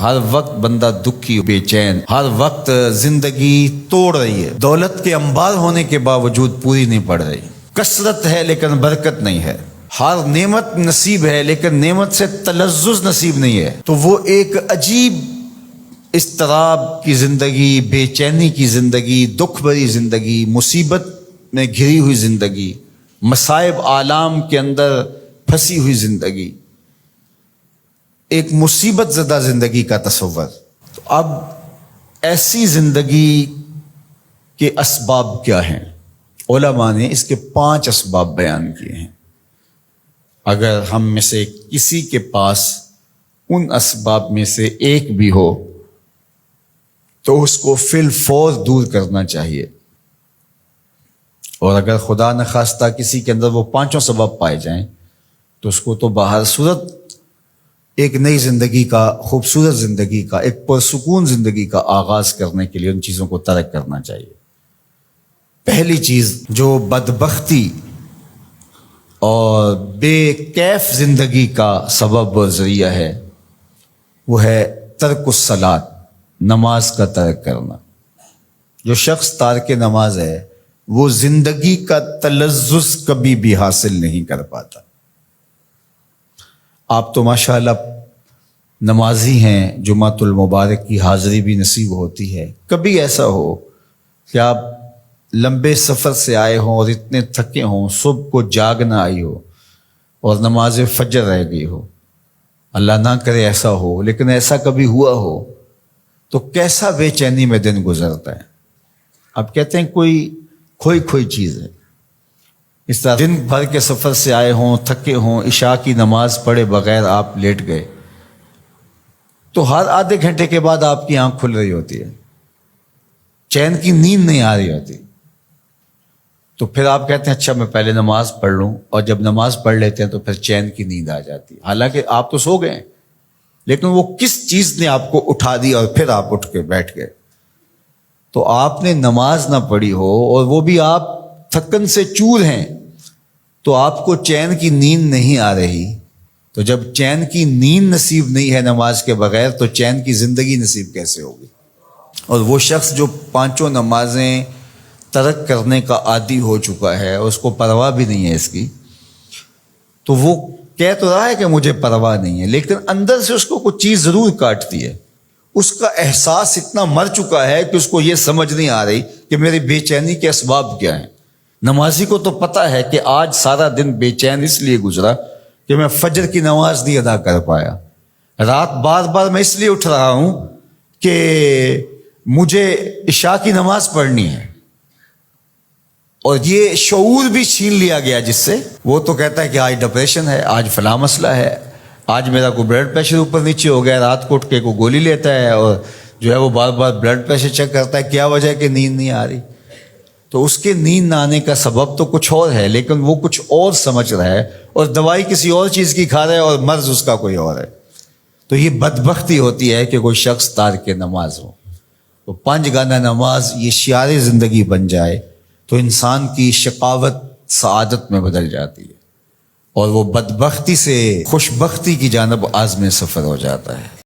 ہر وقت بندہ دکھی بے چین، ہر وقت زندگی توڑ رہی ہے، دولت کے انبار ہونے کے باوجود پوری نہیں پڑ رہی، کثرت ہے لیکن برکت نہیں ہے، ہر نعمت نصیب ہے لیکن نعمت سے تلذذ نصیب نہیں ہے، تو وہ ایک عجیب اضطراب کی زندگی، بے چینی کی زندگی، دکھ بھری زندگی، مصیبت میں گھری ہوئی زندگی، مصائب آلام کے اندر پھنسی ہوئی زندگی، ایک مصیبت زدہ زندگی کا تصور۔ تو اب ایسی زندگی کے اسباب کیا ہیں؟ علماء نے اس کے 5 اسباب بیان کیے ہیں۔ اگر ہم میں سے کسی کے پاس ان اسباب میں سے ایک بھی ہو تو اس کو فی الفور دور کرنا چاہیے، اور اگر خدا نخواستہ کسی کے اندر وہ 5 سبب پائے جائیں تو اس کو تو باہر صورت ایک نئی زندگی کا، خوبصورت زندگی کا، ایک پرسکون زندگی کا آغاز کرنے کے لیے ان چیزوں کو ترک کرنا چاہیے۔ پہلی چیز جو بدبختی اور بے کیف زندگی کا سبب و ذریعہ ہے وہ ہے ترک الصلاۃ، نماز کا ترک کرنا۔ جو شخص تارک نماز ہے وہ زندگی کا تلذذ کبھی بھی حاصل نہیں کر پاتا۔ آپ تو ماشاءاللہ نمازی ہیں، جمعۃ المبارک کی حاضری بھی نصیب ہوتی ہے، کبھی ایسا ہو کہ آپ لمبے سفر سے آئے ہوں اور اتنے تھکے ہوں، صبح کو جاگ نہ آئی ہو اور نماز فجر رہ گئی ہو، اللہ نہ کرے ایسا ہو، لیکن ایسا کبھی ہوا ہو تو کیسا بے چینی میں دن گزرتا ہے۔ آپ کہتے ہیں کوئی کھوئی چیز ہے، اس طرح دن بھر کے سفر سے آئے ہوں، تھکے ہوں، عشاء کی نماز پڑھے بغیر آپ لیٹ گئے تو ہر آدھے گھنٹے کے بعد آپ کی آنکھ کھل رہی ہوتی ہے، چین کی نیند نہیں آ رہی ہوتی، تو پھر آپ کہتے ہیں اچھا میں پہلے نماز پڑھ لوں، اور جب نماز پڑھ لیتے ہیں تو پھر چین کی نیند آ جاتی ہے، حالانکہ آپ تو سو گئے ہیں، لیکن وہ کس چیز نے آپ کو اٹھا دی اور پھر آپ اٹھ کے بیٹھ گئے؟ تو آپ نے نماز نہ پڑھی ہو اور وہ بھی آپ تھکن سے چور ہیں تو آپ کو چین کی نیند نہیں آ رہی، تو جب چین کی نیند نصیب نہیں ہے نماز کے بغیر تو چین کی زندگی نصیب کیسے ہوگی؟ اور وہ شخص جو 5 نمازیں ترک کرنے کا عادی ہو چکا ہے، اس کو پرواہ بھی نہیں ہے اس کی، تو وہ کہہ تو رہا ہے کہ مجھے پرواہ نہیں ہے، لیکن اندر سے اس کو کوئی چیز ضرور کاٹتی ہے، اس کا احساس اتنا مر چکا ہے کہ اس کو یہ سمجھ نہیں آ رہی کہ میری بے چینی کے اسباب کیا ہیں۔ نمازی کو تو پتہ ہے کہ آج سارا دن بے چین اس لیے گزرا کہ میں فجر کی نماز نہیں ادا کر پایا، رات بار بار میں اس لیے اٹھ رہا ہوں کہ مجھے عشاء کی نماز پڑھنی ہے، اور یہ شعور بھی چھین لیا گیا جس سے وہ تو کہتا ہے کہ آج ڈپریشن ہے، آج فلاں مسئلہ ہے، آج میرا کوئی بلڈ پریشر اوپر نیچے ہو گیا، رات کو اٹھ کے کوئی گولی لیتا ہے اور جو ہے وہ بار بار بلڈ پریشر چیک کرتا ہے، کیا وجہ ہے کہ نیند نہیں آ رہی؟ تو اس کے نیند نہ آنے کا سبب تو کچھ اور ہے، لیکن وہ کچھ اور سمجھ رہا ہے اور دوائی کسی اور چیز کی کھا رہا ہے اور مرض اس کا کوئی اور ہے۔ تو یہ بدبختی ہوتی ہے کہ کوئی شخص تارک نماز ہو، تو 5 گانا نماز یہ شعار زندگی بن جائے تو انسان کی شقاوت سعادت میں بدل جاتی ہے اور وہ بدبختی سے خوشبختی کی جانب عازم سفر ہو جاتا ہے۔